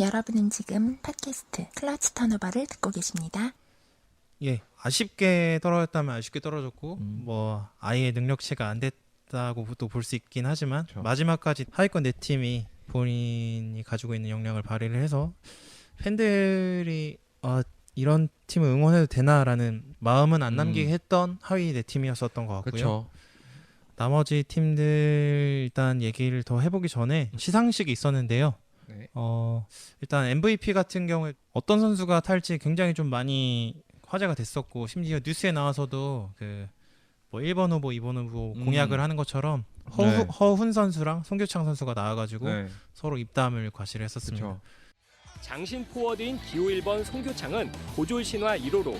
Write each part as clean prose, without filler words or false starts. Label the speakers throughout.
Speaker 1: 여러분은 지금 팟캐스트 클러치 턴오버를 듣고 계십니다.
Speaker 2: 예, 아쉽게 떨어졌다면 아쉽게 떨어졌고 뭐 아예 능력치가 안 됐다고도 볼 수 있긴 하지만
Speaker 3: 그렇죠.
Speaker 2: 마지막까지 하위권 네 팀이 본인이 가지고 있는 역량을 발휘를 해서 팬들이 이런 팀을 응원해도 되나라는 마음은 안 남기게 했던 하위 네 팀이었었던 것 같고요.
Speaker 3: 그렇죠.
Speaker 2: 나머지 팀들 일단 얘기를 더 해보기 전에 시상식이 있었는데요.
Speaker 3: 네.
Speaker 2: 일단 MVP 같은 경우에 어떤 선수가 탈지 굉장히 좀 많이 화제가 됐었고, 심지어 뉴스에 나와서도 뭐 1번 후보, 2번 후보 공약을 하는 것처럼 허훈 선수랑 송교창 선수가 나와가지고 서로 입담을 과시를 했었습니다.
Speaker 3: 그쵸.
Speaker 4: 장신 포워드인 기호 1번 송교창은 고졸 신화 1호로,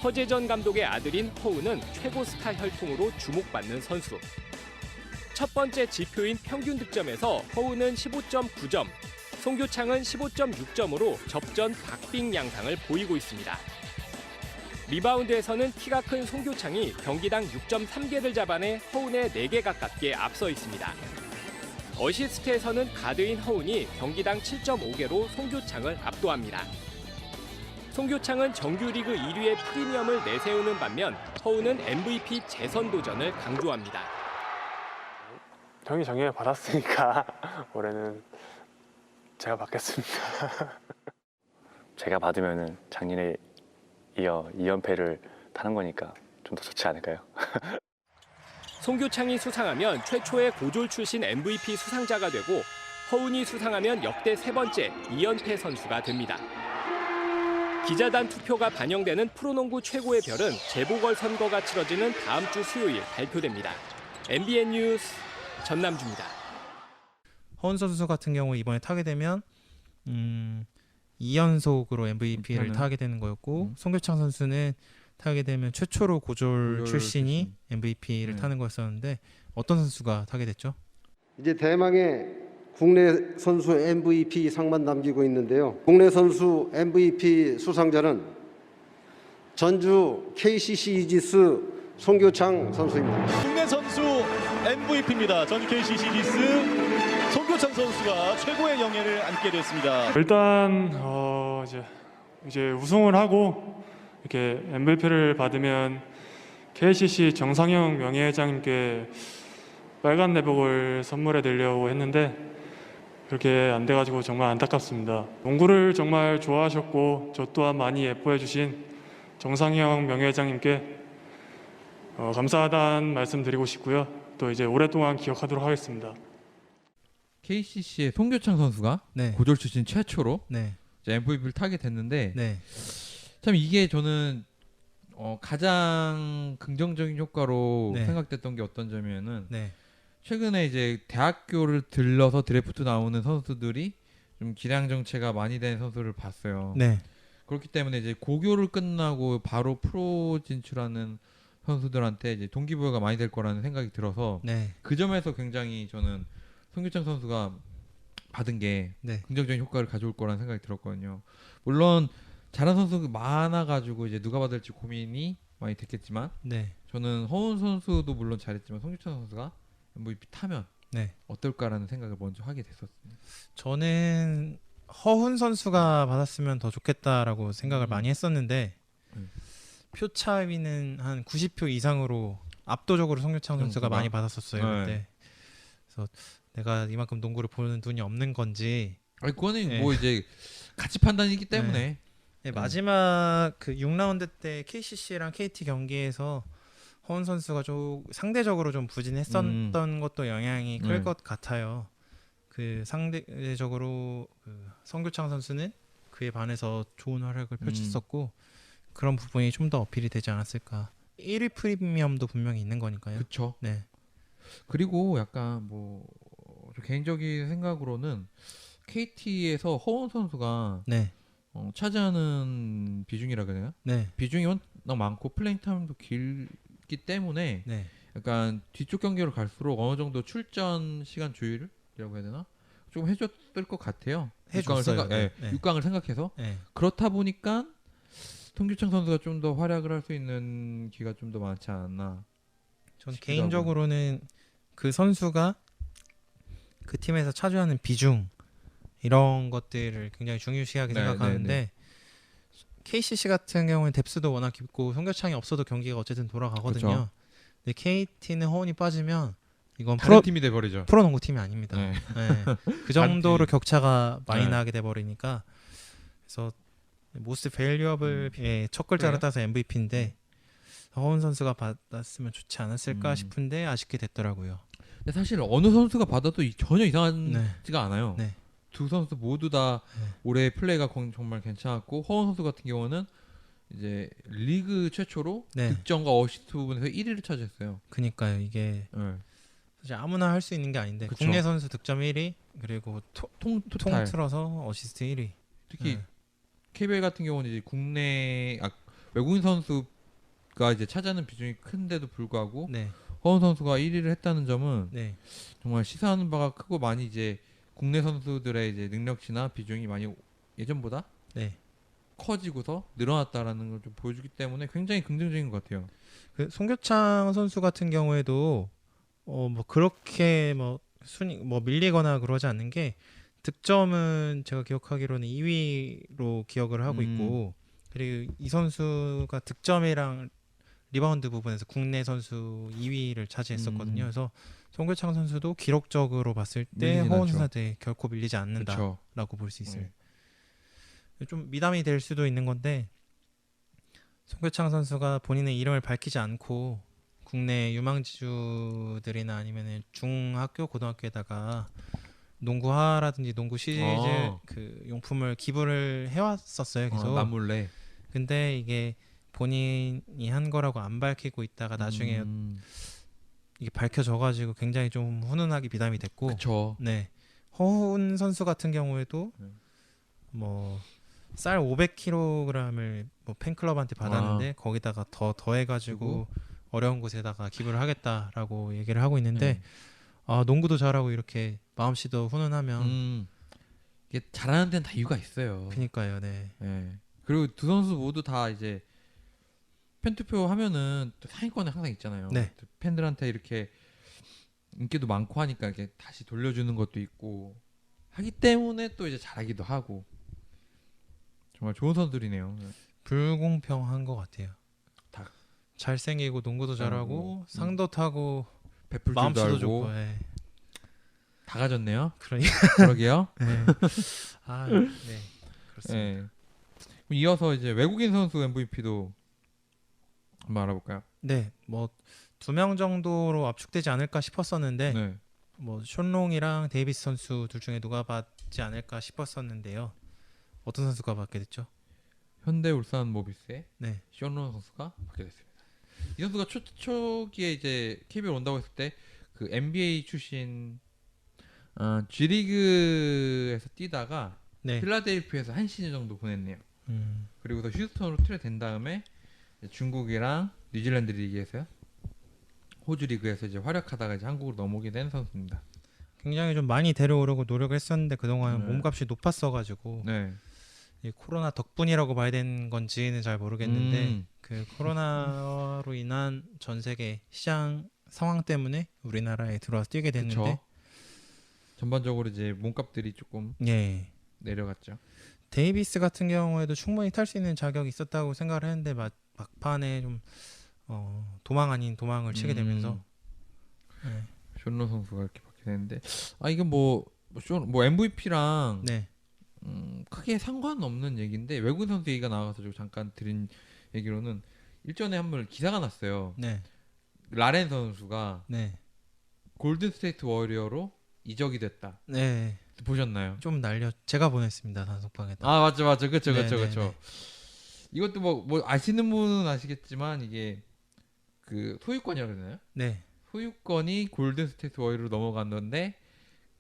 Speaker 4: 허재전 감독의 아들인 허우는 최고 스타 혈통으로 주목받는 선수. 첫 번째 지표인 평균 득점에서 허우는 15.9점, 송교창은 15.6점으로 접전 박빙 양상을 보이고 있습니다. 리바운드에서는 키가 큰 송교창이 경기당 6.3개를 잡아내 허운의 4개 가깝게 앞서 있습니다. 어시스트에서는 가드인 허운이 경기당 7.5개로 송교창을 압도합니다. 송교창은 정규리그 1위의 프리미엄을 내세우는 반면 허운은 MVP 재선 도전을 강조합니다.
Speaker 5: 형이 정의를 받았으니까 올해는 제가 받겠습니다.
Speaker 6: 제가 받으면은 작년에 이어 2연패를 타는 거니까 좀 더 좋지 않을까요?
Speaker 4: 송교창이 수상하면 최초의 고졸 출신 MVP 수상자가 되고, 허운이 수상하면 역대 세 번째 2연패 선수가 됩니다. 기자단 투표가 반영되는 프로농구 최고의 별은 재보궐 선거가 치러지는 다음 주 수요일 발표됩니다. MBN 뉴스 전남주입니다.
Speaker 2: 허훈 선수 같은 경우 이번에 타게 되면 2연속으로 MVP를 타게 되는 거였고, 송교창 선수는 타게 되면 최초로 고졸 출신이 MVP를 타는 거였었는데, 어떤 선수가 타게 됐죠?
Speaker 7: 이제 대망의 국내 선수 MVP 상만 남기고 있는데요. 국내 선수 MVP 수상자는 전주 KCC 이지스 송교창 선수입니다.
Speaker 8: 국내 선수 MVP입니다. 전주 KCC 이지스 송교창 선수가 최고의 영예를 안게 됐습니다.
Speaker 5: 일단 이제 우승을 하고 이렇게 MVP를 받으면 KCC 정상영 명예회장님께 빨간 내복을 선물해 드리려고 했는데 그렇게 안 돼가지고 정말 안타깝습니다. 농구를 정말 좋아하셨고 저 또한 많이 예뻐해 주신 정상영 명예회장님께 감사하다는 말씀 드리고 싶고요. 또 이제 오랫동안 기억하도록 하겠습니다.
Speaker 3: KCC의 송교창 선수가 고졸 출신 최초로 이제 MVP를 타게 됐는데 참 이게 저는 가장 긍정적인 효과로 생각됐던 게 어떤 점이면은 최근에 이제 대학교를 들러서 드래프트 나오는 선수들이 좀 기량 정체가 많이 된 선수를 봤어요. 그렇기 때문에 이제 고교를 끝나고 바로 프로 진출하는 선수들한테 이제 동기부여가 많이 될 거라는 생각이 들어서 그 점에서 굉장히 저는 송교창 선수가 받은 게 긍정적인 효과를 가져올 거라는 생각이 들었거든요. 물론 잘한 선수가 많아가지고 이제 누가 받을지 고민이 많이 됐겠지만 저는 허훈 선수도 물론 잘했지만 송교창 선수가 MVP 타면 어떨까라는 생각을 먼저 하게 됐었습니다.
Speaker 2: 저는 허훈 선수가 받았으면 더 좋겠다라고 생각을 많이 했었는데 표차위는 한 90표 이상으로 압도적으로 송교창 선수가 많이 받았었어요. 그때. 그래서 내가 이만큼 농구를 보는 눈이 없는 건지.
Speaker 3: 아니 그거는 뭐 이제 가치 판단이기 때문에.
Speaker 2: 마지막 그 6라운드 때 KCC랑 KT 경기에서 허훈 선수가 좀 상대적으로 좀 부진했었던 것도 영향이 클 것 같아요. 그 상대적으로 송교창 선수는 그에 반해서 좋은 활약을 펼쳤었고 그런 부분이 좀 더 어필이 되지 않았을까. 1위 프리미엄도 분명히 있는 거니까요.
Speaker 3: 그렇죠. 그리고 약간 뭐 개인적인 생각으로는 KT에서 허훈 선수가 차지하는 비중이라 그래요? 비중이 워낙 많고 플레잉 타임도 길기 때문에 약간 뒤쪽 경기로 갈수록 어느 정도 출전 시간 조율이라고 해야 되나? 좀 해줬을 것 같아요.
Speaker 2: 해줬어요.
Speaker 3: 6강을 생각해서 그렇다 보니까 송교창 선수가 좀 더 활약을 할 수 있는 기회가 좀 더 많지 않았나.
Speaker 2: 전 개인적으로는 그 선수가 그 팀에서 차지하는 비중에 이런 것들을 굉장히 중요시하게 생각하는데 KCC 같은 경우는 뎁스도 워낙 깊고 송교창이 없어도 경기가 어쨌든 돌아가거든요.
Speaker 3: 그쵸.
Speaker 2: 근데 KT는 허운이 빠지면 이건
Speaker 3: 다른 팀이 돼 버리죠.
Speaker 2: 프로농구 팀이 아닙니다.
Speaker 3: 네.
Speaker 2: 네. 그 정도로 격차가 많이
Speaker 3: 네.
Speaker 2: 나게 돼 버리니까 그래서 모스트 밸류어블의 첫 글자를
Speaker 3: 그래요?
Speaker 2: 따서 MVP인데 허운 선수가 받았으면 좋지 않았을까 싶은데 아쉽게 됐더라고요.
Speaker 3: 근데 사실 어느 선수가 받아도 전혀 이상하지가 않아요.
Speaker 2: 네.
Speaker 3: 두 선수 모두 다 올해 플레이가 정말 괜찮았고 허운 선수 같은 경우는 이제 리그 최초로 득점과 어시스트 부분에서 1위를 차지했어요.
Speaker 2: 그니까요. 이게 사실 아무나 할 수 있는 게 아닌데
Speaker 3: 그쵸.
Speaker 2: 국내 선수 득점 1위 그리고 통
Speaker 3: 토탈.
Speaker 2: 틀어서 어시스트 1위.
Speaker 3: 특히 KBL 같은 경우는 이제 외국인 선수가 이제 차지하는 비중이 큰데도 불구하고 허운 선수가 1위를 했다는 점은 정말 시사하는 바가 크고 많이 이제 국내 선수들의 이제 능력치나 비중이 많이 예전보다 커지고서 늘어났다라는 걸 좀 보여주기 때문에 굉장히 긍정적인 것 같아요.
Speaker 2: 그 송교창 선수 같은 경우에도 뭐 그렇게 뭐 순위 뭐 밀리거나 그러지 않는 게 득점은 제가 기억하기로는 2위로 기억을 하고 있고 그리고 이 선수가 득점이랑 리바운드 부분에서 국내 선수 2위를 차지했었거든요. 그래서 송교창 선수도 기록적으로 봤을 때 허운 선수한테 결코 밀리지 않는다라고 볼 수 있어요. 좀 미담이 될 수도 있는 건데 송교창 선수가 본인의 이름을 밝히지 않고 국내 유망주들이나 아니면 중학교 고등학교에다가 농구화라든지 농구 시리즈 그 용품을 기부를 해왔었어요. 계속
Speaker 3: 남몰래.
Speaker 2: 근데 이게 본인이 한 거라고 안 밝히고 있다가 나중에 이게 밝혀져가지고 굉장히 좀 훈훈하게 미담이 됐고.
Speaker 3: 그쵸.
Speaker 2: 네. 허훈 선수 같은 경우에도 뭐 쌀 500kg을 뭐 팬클럽한테 받았는데 거기다가 더해가지고 어려운 곳에다가 기부를 하겠다라고 얘기를 하고 있는데 농구도 잘하고 이렇게 마음씨도 훈훈하면
Speaker 3: 이게 잘하는 데는 다 이유가 있어요.
Speaker 2: 그니까요. 네.
Speaker 3: 그리고 두 선수 모두 다 이제 팬 투표 하면은 또 상위권에 항상 있잖아요. 팬들한테 이렇게 인기도 많고 하니까 이렇게 다시 돌려주는 것도 있고 하기 때문에 또 이제 잘하기도 하고 정말 좋은 선수들이네요.
Speaker 2: 불공평한 것 같아요.
Speaker 3: 다
Speaker 2: 잘생기고 농구도 잘하고 상도 타고
Speaker 3: 베풀 줄도
Speaker 2: 마음씨도
Speaker 3: 알고
Speaker 2: 좋고
Speaker 3: 다 가졌네요.
Speaker 2: 그러게요.
Speaker 3: 그렇습니다. 그럼 이어서 이제 외국인 선수 MVP도 한번 알아볼까요?
Speaker 2: 네, 뭐 2명 정도로 압축되지 않을까 싶었었는데 뭐 션롱이랑 데이비스 선수 둘 중에 누가 받지 않을까 싶었었는데요. 어떤 선수가 받게 됐죠?
Speaker 3: 현대 울산 모비스의 션롱 선수가 받게 됐습니다. 이 선수가 초기에 이제 KBL 온다고 했을 때 그 NBA 출신 G리그에서 뛰다가 필라델피아에서 한 시즌 정도 보냈네요. 그리고서 휴스턴으로 트레이드된 다음에 중국이랑 뉴질랜드 리그에서요. 호주 리그에서 이제 활약하다가 이제 한국으로 넘어오게 된 선수입니다.
Speaker 2: 굉장히 좀 많이 데려오려고 노력을 했었는데 그동안 몸값이 높았어가지고 이 코로나 덕분이라고 봐야 되는 건지는 잘 모르겠는데 그 코로나로 인한 전 세계 시장 상황 때문에 우리나라에 들어와서 뛰게 됐는데
Speaker 3: 전반적으로 이제 몸값들이 조금 내려갔죠.
Speaker 2: 데이비스 같은 경우에도 충분히 탈 수 있는 자격이 있었다고 생각을 했는데 막판에 좀 도망 아닌 도망을 치게 되면서
Speaker 3: 션로 선수가 이렇게 받게 됐는데 이건 뭐 MVP랑 크게 상관없는 얘기인데 외국인 선수 얘기가 나와서 잠깐 드린 얘기로는 일전에 한번 기사가 났어요. 라렌 선수가 골든스테이트 워리어로 이적이 됐다. 보셨나요?
Speaker 2: 좀 제가 보냈습니다. 단톡방에다.
Speaker 3: 맞죠. 그렇죠. 이것도 뭐 아시는 분은 아시겠지만 이게 그 소유권이라고 그러나요? 소유권이 골든스테이트 워리어로 넘어갔는데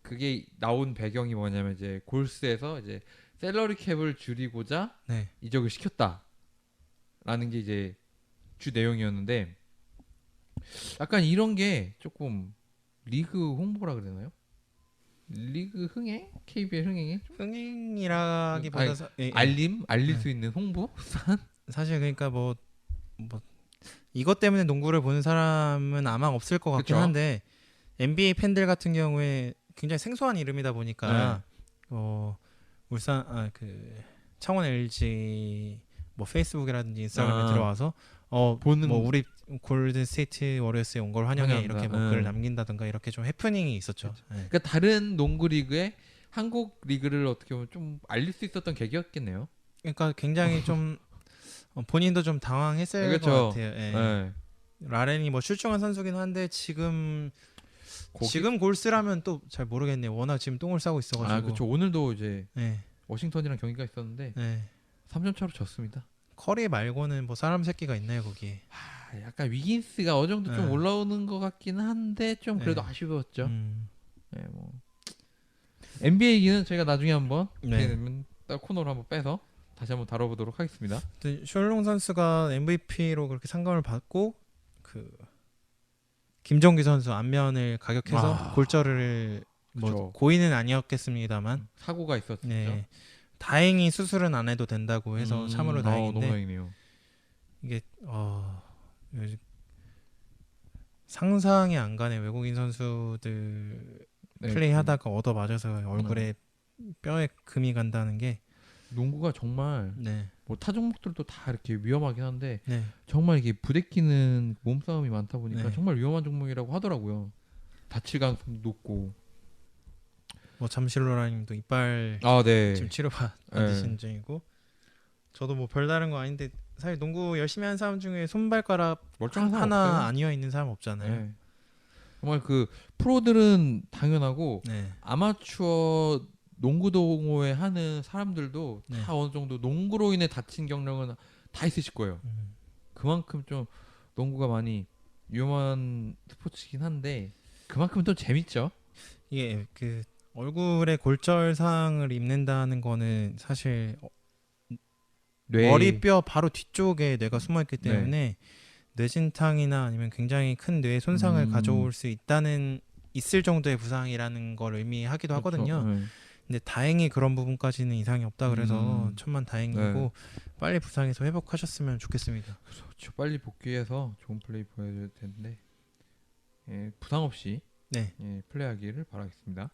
Speaker 3: 그게 나온 배경이 뭐냐면 이제 골스에서 이제 셀러리 캡을 줄이고자 이적을 시켰다라는 게 이제 주 내용이었는데 약간 이런 게 조금 리그 홍보라 그러나요? 리그 흥행? KBL 흥행이?
Speaker 2: 흥행이라기보다
Speaker 3: 알릴 수 있는 홍보?
Speaker 2: 사실 그러니까 뭐 이것 때문에 농구를 보는 사람은 아마 없을 것 같긴 한데 NBA 팬들 같은 경우에 굉장히 생소한 이름이다 보니까 울산 창원 LG 뭐 페이스북이라든지 인스타그램에 들어와서
Speaker 3: 보는
Speaker 2: 뭐 우리 골든 스테이트 워리어스에 온 걸 환영해
Speaker 3: 환영한다.
Speaker 2: 이렇게 뭐 글을 남긴다든가 이렇게 좀 해프닝이 있었죠. 네.
Speaker 3: 그러니까 다른 농구 리그에 한국 리그를 어떻게 보면 좀 알릴 수 있었던 계기였겠네요.
Speaker 2: 그러니까 굉장히 좀 본인도 좀 당황했을
Speaker 3: 그렇죠.
Speaker 2: 것 같아요. 예.
Speaker 3: 네.
Speaker 2: 라렌이 뭐 출중한 선수긴 한데 지금 골스라면 또 잘 모르겠네요. 워낙 지금 똥을 싸고 있어가지고.
Speaker 3: 그렇죠. 오늘도 이제
Speaker 2: 네.
Speaker 3: 워싱턴이랑 경기가 있었는데
Speaker 2: 네.
Speaker 3: 3점 차로 졌습니다.
Speaker 2: 커리 말고는 뭐 사람 새끼가 있나요 거기에?
Speaker 3: 약간 위긴스가 어느 정도 좀
Speaker 2: 네.
Speaker 3: 올라오는 것 같긴 한데 좀 그래도
Speaker 2: 네.
Speaker 3: 아쉬웠죠. 네, 뭐 NBA 얘기는 저희가 나중에 한번
Speaker 2: 네.
Speaker 3: 딱 코너로 한번 빼서 다시 한번 다뤄보도록 하겠습니다.
Speaker 2: 셜롱 선수가 MVP로 그렇게 상금을 받고 김종규 선수 안면을 가격해서 골절을 뭐
Speaker 3: 그쵸.
Speaker 2: 고의는 아니었겠습니다만
Speaker 3: 사고가 있었죠.
Speaker 2: 네. 다행히 수술은 안 해도 된다고 해서 참으로 다행인데
Speaker 3: 너무 다행이네요.
Speaker 2: 이게 요즘 상상이 안 가네. 외국인 선수들
Speaker 3: 네,
Speaker 2: 플레이하다가 얻어 맞아서 얼굴에 뼈에 금이 간다는 게
Speaker 3: 농구가 정말
Speaker 2: 네.
Speaker 3: 뭐 타 종목들도 다 이렇게 위험하긴 한데
Speaker 2: 네.
Speaker 3: 정말 이게 부대끼는 몸싸움이 많다 보니까
Speaker 2: 네.
Speaker 3: 정말 위험한 종목이라고 하더라고요. 다칠 가능성도 높고.
Speaker 2: 뭐 잠실로라님도 이빨
Speaker 3: 네.
Speaker 2: 지금 치료 받으신 중이고 저도 뭐 별다른 거 아닌데 사실 농구 열심히 하는 사람 중에 손발가락
Speaker 3: 멀쩡한 사람
Speaker 2: 하나
Speaker 3: 없어요.
Speaker 2: 안 이어 있는 사람 없잖아요.
Speaker 3: 네. 정말 그 프로들은 당연하고
Speaker 2: 네.
Speaker 3: 아마추어 농구 동호회 하는 사람들도
Speaker 2: 네.
Speaker 3: 다 어느 정도 농구로 인해 다친 경력은 다 있으실 거예요. 그만큼 좀 농구가 많이 위험한 스포츠이긴 한데 그만큼 또 재밌죠.
Speaker 2: 이게 얼굴에 골절상을 입는다는 거는 사실 머리뼈 바로 뒤쪽에 뇌가 숨어있기 때문에 뇌진탕이나 아니면 굉장히 큰 뇌 손상을 가져올 수 있을 정도의 부상이라는 걸 의미하기도 하거든요.
Speaker 3: 네.
Speaker 2: 근데 다행히 그런 부분까지는 이상이 없다 그래서 천만 다행이고 빨리 부상에서 회복하셨으면 좋겠습니다.
Speaker 3: 그렇죠. 빨리 복귀해서 좋은 플레이 보여줘야 되는데 부상 없이 플레이하기를 바라겠습니다.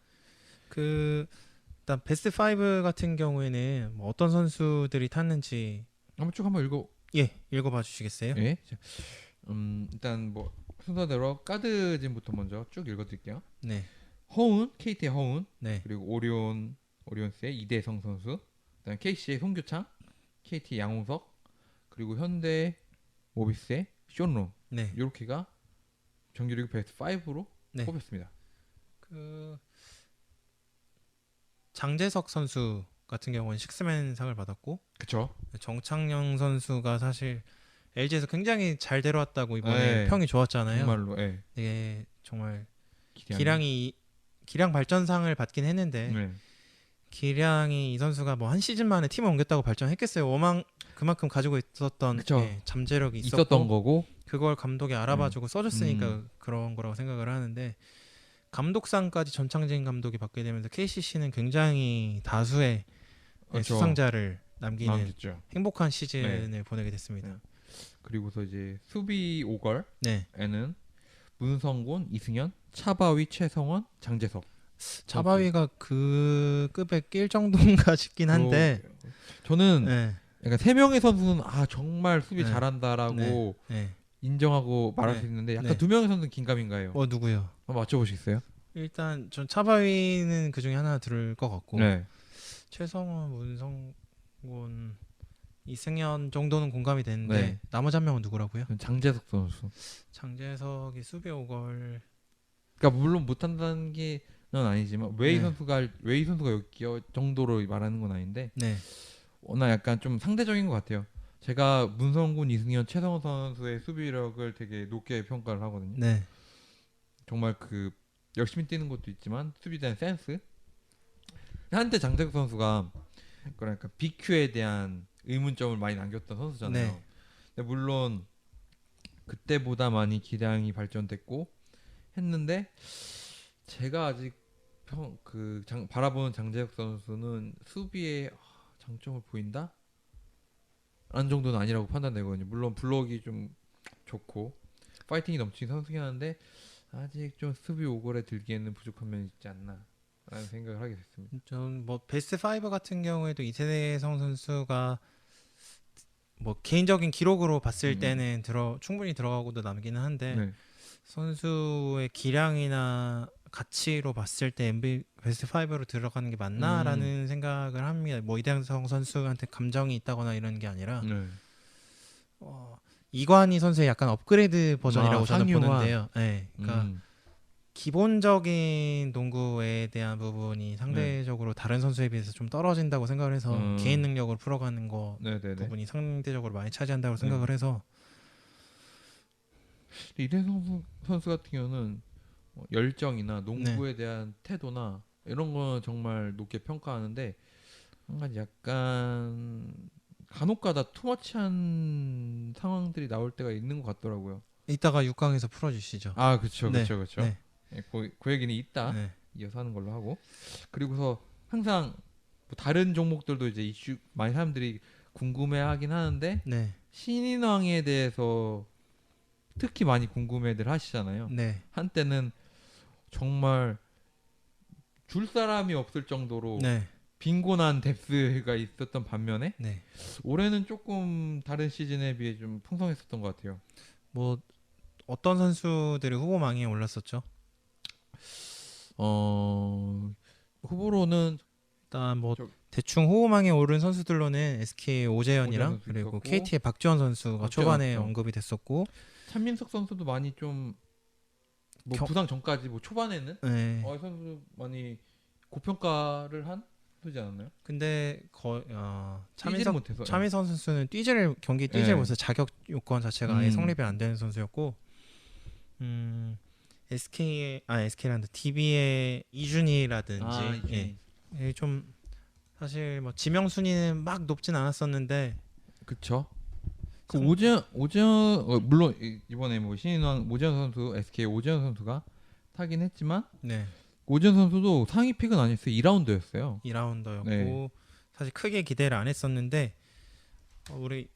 Speaker 2: 일단 베스트 5 같은 경우에는 뭐 어떤 선수들이 탔는지
Speaker 3: 한번
Speaker 2: 읽어봐 주시겠어요?
Speaker 3: 예. 일단 뭐 순서대로 가드진부터 먼저 쭉 읽어드릴게요.
Speaker 2: 네.
Speaker 3: 허운, KT의 허운,
Speaker 2: 네.
Speaker 3: 그리고 오리온스의 이대성 선수, 그다음 KC의 송규창, KT 양홍석, 그리고 현대 모비스의 쇼롱.
Speaker 2: 네.
Speaker 3: 이렇게가 정규리그 베스트 5로 뽑혔습니다.
Speaker 2: 장재석 선수 같은 경우는 식스맨 상을 받았고,
Speaker 3: 그렇죠.
Speaker 2: 정창영 선수가 사실 LG에서 굉장히 잘 데려왔다고 이번에 평이 좋았잖아요.
Speaker 3: 정말로,
Speaker 2: 되게 정말 기량 발전상을 받긴 했는데 기량이 이 선수가 뭐 한 시즌 만에 팀을 옮겼다고 발전했겠어요. 그만큼 가지고 있었던 잠재력이
Speaker 3: 있었던 거고
Speaker 2: 그걸 감독이 알아봐주고 써줬으니까 그런 거라고 생각을 하는데 감독상까지 전창진 감독이 받게 되면서 KCC는 굉장히 다수의 수상자를 남기는 행복한 시즌을 보내게 됐습니다.
Speaker 3: 그리고서 이제 수비 5걸에는 문성곤, 이승현, 차바위, 최성원, 장재석.
Speaker 2: 차바위가 그 급에 낄 정도인가 싶긴 한데
Speaker 3: 저는 약간 3명의 선수는 정말 수비 잘한다라고 인정하고 말할 수 있는데 약간 2명의 선수는 긴가민가해요.
Speaker 2: 누구요?
Speaker 3: 한번 맞춰보시겠어요?
Speaker 2: 일단 전 차바위는 그 중에 하나 들을 것 같고 최성원, 문성곤, 이승현 정도는 공감이 되는데 나머지 한 명은 누구라고요?
Speaker 3: 장재석 선수.
Speaker 2: 장재석이 수비 5걸.
Speaker 3: 그러니까 물론 못한다는 게 는 아니지만 웨이 선수가 여기 정도로 말하는 건 아닌데 워낙 약간 좀 상대적인 것 같아요. 제가 문성군, 이승현, 최성원 선수의 수비력을 되게 높게 평가를 하거든요. 정말 열심히 뛰는 것도 있지만 수비에 대한 센스. 한때 장재석 선수가 그러니까 BQ에 대한 의문점을 많이 남겼던 선수잖아요. 근데 물론 그때보다 많이 기량이 발전됐고 했는데 제가 아직 바라보는 장재혁 선수는 수비에 장점을 보인다? 라는 정도는 아니라고 판단되거든요. 물론 블록이 좀 좋고 파이팅이 넘치는 선수긴 한데 아직 좀 수비 5걸에 들기에는 부족한 면이 있지 않나 라는 생각을 하게 됐습니다.
Speaker 2: 전 뭐 베스트 5 같은 경우에도 이세성 선수가 뭐 개인적인 기록으로 봤을 때는 충분히 들어가고도 남기는 한데
Speaker 3: 네.
Speaker 2: 선수의 기량이나 가치로 봤을 때 베스트 5로 들어가는 게 맞나라는 생각을 합니다. 뭐 이대성 선수한테 감정이 있다거나 이런 게 아니라 이관희 선수의 약간 업그레이드 버전이라고 저는 보는데요. 네, 그러니까 기본적인 농구에 대한 부분이 상대적으로 다른 선수에 비해서 좀 떨어진다고 생각을 해서 개인 능력으로 풀어가는 거 부분이 상대적으로 많이 차지한다고 생각을 해서
Speaker 3: 이대성 선수 같은 경우는 열정이나 농구에 대한 태도나 이런 거 정말 높게 평가하는데 한 가지 약간 간혹가다 투머치한 상황들이 나올 때가 있는 것 같더라고요.
Speaker 2: 이따가 6강에서 풀어주시죠.
Speaker 3: 아, 그렇죠.
Speaker 2: 네.
Speaker 3: 그 얘기는 이따 이어서 하는 걸로 하고, 그리고서 항상 뭐 다른 종목들도 이제 이슈 많이 사람들이 궁금해하긴 하는데 신인왕에 대해서 특히 많이 궁금해들 하시잖아요. 한때는 정말 줄 사람이 없을 정도로 빈곤한 뎁스가 있었던 반면에 올해는 조금 다른 시즌에 비해 좀 풍성했었던 것 같아요.
Speaker 2: 뭐 어떤 선수들이 후보망에 올랐었죠?
Speaker 3: 후보로는
Speaker 2: 일단 뭐 대충 후보망에 오른 선수들로는 SK 오재현이랑 그리고 있었고, KT의 박지원 선수가 초반에 언급이 됐었고
Speaker 3: 찬민석 선수도 많이 좀 뭐 부상 전까지 뭐 초반에는 선수 많이 고평가를 한 선수지 않았나요?
Speaker 2: 근데 차민석 선수는 경기 뛰지를 못해서 자격 요건 자체가 아예 성립이 안 되는 선수였고 SK란다 DB의 이준희라든지 좀 사실 뭐 지명 순위는 막 높진 않았었는데
Speaker 3: 그쵸. 그 오재현 물론 이번에 뭐 신인왕 오재현 선수 SK 오재현 선수가 타긴 했지만 오재현 선수도 상위 픽은 아니었어요. 2라운드였어요.
Speaker 2: 2라운드였고 사실 크게 기대를 안 했었는데 우리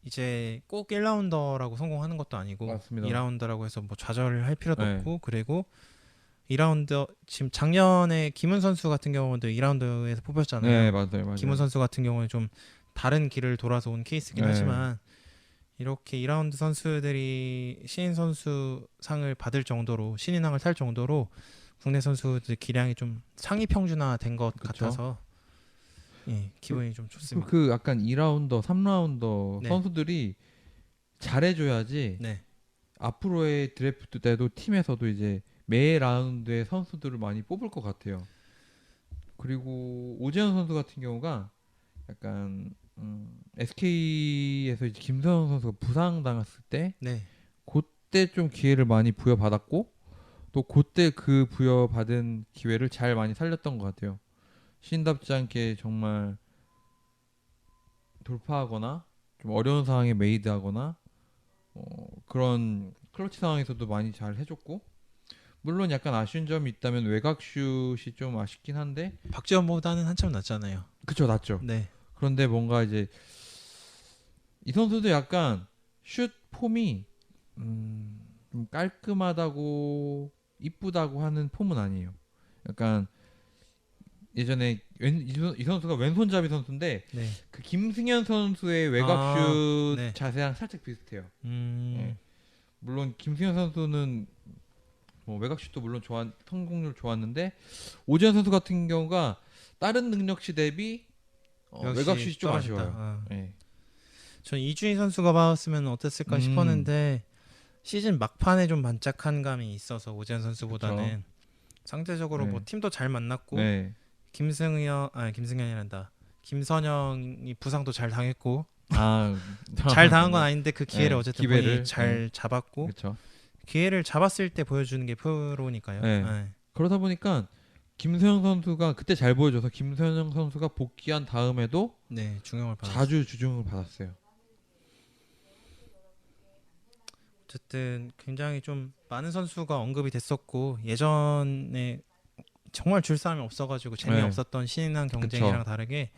Speaker 2: 이제 꼭 1라운더라고 성공하는 것도 아니고
Speaker 3: 맞습니다.
Speaker 2: 2라운더라고 해서 뭐 좌절을 할 필요도 없고 그리고 2라운드 지금 작년에 김은 선수 같은 경우도 2라운드에서 뽑혔잖아요.
Speaker 3: 네, 맞아요.
Speaker 2: 김은 선수 같은 경우는 좀 다른 길을 돌아서 온 케이스긴 하지만 이렇게 2라운드 선수들이 신인 선수 상을 받을 정도로 신인왕을 탈 정도로 국내 선수들 기량이 좀 상위 평준화된 것 같아서 기분이 좀 좋습니다.
Speaker 3: 그 약간 2라운더, 3라운더 선수들이 잘해줘야지 앞으로의 드래프트 때도 팀에서도 이제 매 라운드의 선수들을 많이 뽑을 것 같아요. 그리고 오재현 선수 같은 경우가 약간 SK에서 이제 김서영 선수가 부상 당했을 때 그때 좀 기회를 많이 부여받았고 또 그때 그 부여받은 기회를 잘 많이 살렸던 것 같아요. 신답지 않게 정말 돌파하거나 좀 어려운 상황에 메이드하거나 그런 클러치 상황에서도 많이 잘 해줬고 물론 약간 아쉬운 점이 있다면 외곽슛이 좀 아쉽긴 한데
Speaker 2: 박지원보다는 한참 낫잖아요.
Speaker 3: 그쵸, 낫죠. 그런데 뭔가 이제 이 선수도 약간 슛 폼이 좀 깔끔하다고 이쁘다고 하는 폼은 아니에요. 약간 예전에 이 선수가 왼손잡이 선수인데 그 김승현 선수의 외곽슛 자세랑 살짝 비슷해요. 물론 김승현 선수는 뭐 외곽슛도 물론 성공률 좋았는데 오재현 선수 같은 경우가 다른 능력치 대비 외곽슛이 좀 아쉬워요.
Speaker 2: 전 이준희 선수가 받았으면 어땠을까 싶었는데 시즌 막판에 좀 반짝한 감이 있어서 오재현 선수보다는 상대적으로 뭐 팀도 잘 만났고 김승현이란다. 김선영이 부상도 잘 당했고 잘 당한 건 아닌데 그 기회를 어쨌든 본인이 잘 잡았고 기회를 잡았을 때 보여주는 게 프로니까요.
Speaker 3: 그러다 보니까 김서영 선수가 그때 잘 보여줘서 김서영 선수가 복귀한 다음에도 자주 주중을 받았어요.
Speaker 2: 어쨌든 굉장히 좀 많은 선수가 언급이 됐었고 예전에 정말 줄 사람이 없어가지고 재미없었던 신인왕 경쟁이랑 다르게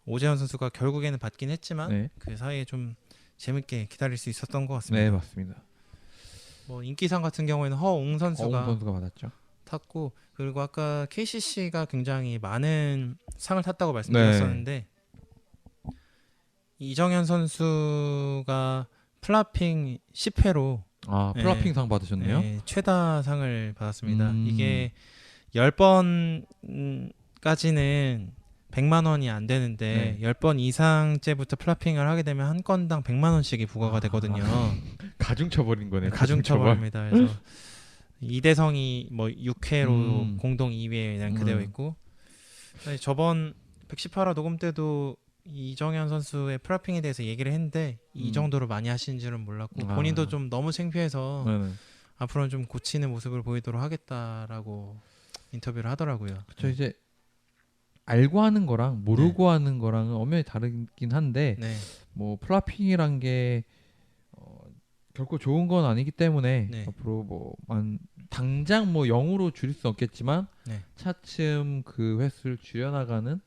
Speaker 2: 오재현 선수가 결국에는 받긴 했지만 그 사이에 좀 재밌게 기다릴 수 있었던 것 같습니다.
Speaker 3: 네, 맞습니다.
Speaker 2: 뭐 인기상 같은 경우에는 허웅 선수가
Speaker 3: 받았죠.
Speaker 2: 탔고 그리고 아까 KCC가 굉장히 많은 상을 탔다고 말씀드렸었는데 이정현 선수가 플라핑 10회로
Speaker 3: 플라핑 상 받으셨네요.
Speaker 2: 최다 상을 받았습니다. 이게 10번까지는 100만 원이 안 되는데 10번 이상째부터 플라핑을 하게 되면 한 건당 100만 원씩이 부과가 되거든요.
Speaker 3: 가중 처벌인 거네요.
Speaker 2: 가중 처벌입니다. 그래서 이대성이 뭐 6회로 공동 2위에 랭크되어 있고 저번 118화 녹음 때도 이정현 선수의 플라핑에 대해서 얘기를 했는데 이 정도로 많이 하신 줄은 몰랐고 본인도 좀 너무 창피해서 앞으로는 좀 고치는 모습을 보이도록 하겠다라고 인터뷰를 하더라고요.
Speaker 3: 그렇죠. 이제 알고 하는 거랑 모르고 하는 거랑은 엄연히 다르긴 한데 뭐 플라핑이란 게 결코 좋은 건 아니기 때문에 앞으로 뭐 당장 뭐 0으로 줄일 수 없겠지만 차츰 그 횟수를 줄여나가는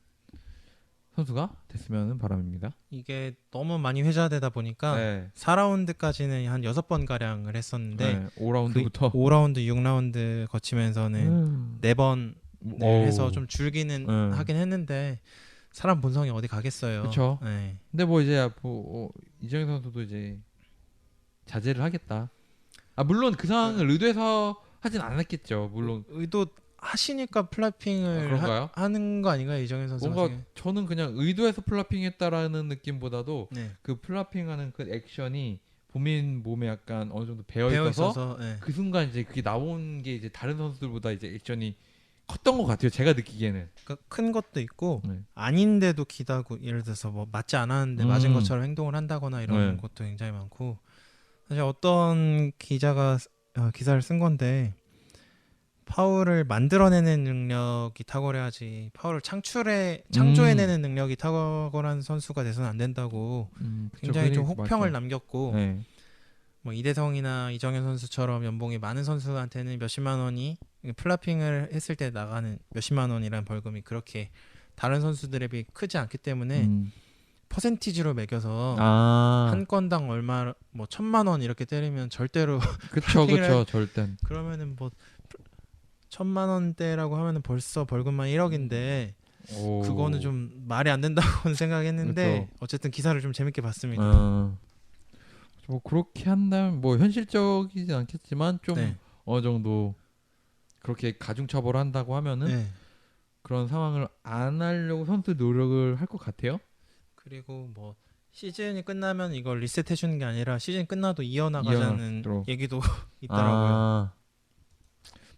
Speaker 3: 선수가 됐으면 바람입니다.
Speaker 2: 이게 너무 많이 회자되다 보니까 4라운드까지는 한 6번 가량을 했었는데
Speaker 3: 5라운드부터
Speaker 2: 5라운드, 6라운드 거치면서는 4번 해서 좀 줄기는 하긴 했는데 사람 본성이 어디 가겠어요.
Speaker 3: 그렇죠. 근데 뭐 이제 이정현 선수도 이제 자제를 하겠다. 물론 그 상황을 의도해서 하진 않았겠죠. 물론
Speaker 2: 의도 하시니까 플라핑을 하는 거 아닌가요, 이정현 선수?
Speaker 3: 뭔가 저는 그냥 의도해서 플라핑했다라는 느낌보다도 그 플라핑하는 그 액션이 본인 몸에 약간 어느 정도 배어 있어서 그 순간 이제 그게 나온 게 이제 다른 선수들보다 이제 액션이 컸던 것 같아요. 제가 느끼기에는.
Speaker 2: 그러니까 큰 것도 있고 아닌데도 기다고 예를 들어서 뭐 맞지 않았는데 맞은 것처럼 행동을 한다거나 이런 것도 굉장히 많고 사실 어떤 기자가 기사를 쓴 건데 파울을 만들어내는 능력이 탁월해야지 파울을 창조해내는 능력이 탁월한 선수가 돼서는 안 된다고 굉장히 좀 혹평을 남겼고 뭐 이대성이나 이정현 선수처럼 연봉이 많은 선수한테는 몇십만 원이 플라핑을 했을 때 나가는 몇십만 원이라는 벌금이 그렇게 다른 선수들에 비해 크지 않기 때문에 퍼센티지로 매겨서 한 건당 얼마 뭐 1,000만 원 이렇게 때리면 절대로
Speaker 3: 그쵸 절대
Speaker 2: 그러면은 뭐 1,000만 원대라고 하면은 벌써 벌금만 1억인데 그거는 좀 말이 안 된다고 생각했는데 그쵸. 어쨌든 기사를 좀 재밌게 봤습니다.
Speaker 3: 뭐 그렇게 한다면 뭐 현실적이진 않겠지만 좀 어느 정도 그렇게 가중처벌을 한다고 하면은 그런 상황을 안 하려고 선수 노력을 할 것 같아요.
Speaker 2: 그리고 뭐 시즌이 끝나면 이걸 리셋해 주는 게 아니라 시즌 끝나도 이어나가자는 얘기도 있더라고요.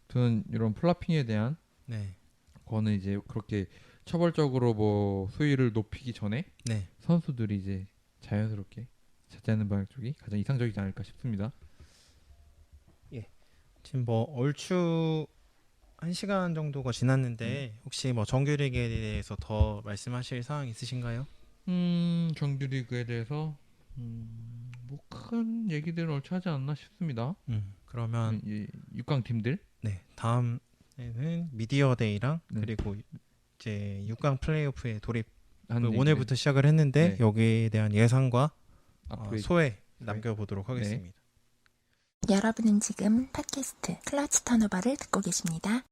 Speaker 3: 저는 이런 플라핑에 대한 거는 이제 그렇게 처벌적으로 뭐 수위를 높이기 전에 선수들이 이제 자연스럽게 자제하는 방향 쪽이 가장 이상적이지 않을까 싶습니다.
Speaker 2: 지금 뭐 얼추 1시간 정도가 지났는데 혹시 뭐 정규리그에 대해서 더 말씀하실 사항 있으신가요?
Speaker 3: 정규리그에 대해서 뭐 큰 얘기들은 얼추 하지 않나 싶습니다.
Speaker 2: 그러면
Speaker 3: 6강 팀들
Speaker 2: 다음에는 미디어데이랑 그리고 이제 6강 플레이오프에 돌입 오늘부터 시작을 했는데 여기에 대한 예상과 소회 남겨보도록 하겠습니다.
Speaker 1: 여러분은 지금 팟캐스트 클러치 턴오버를 듣고 계십니다.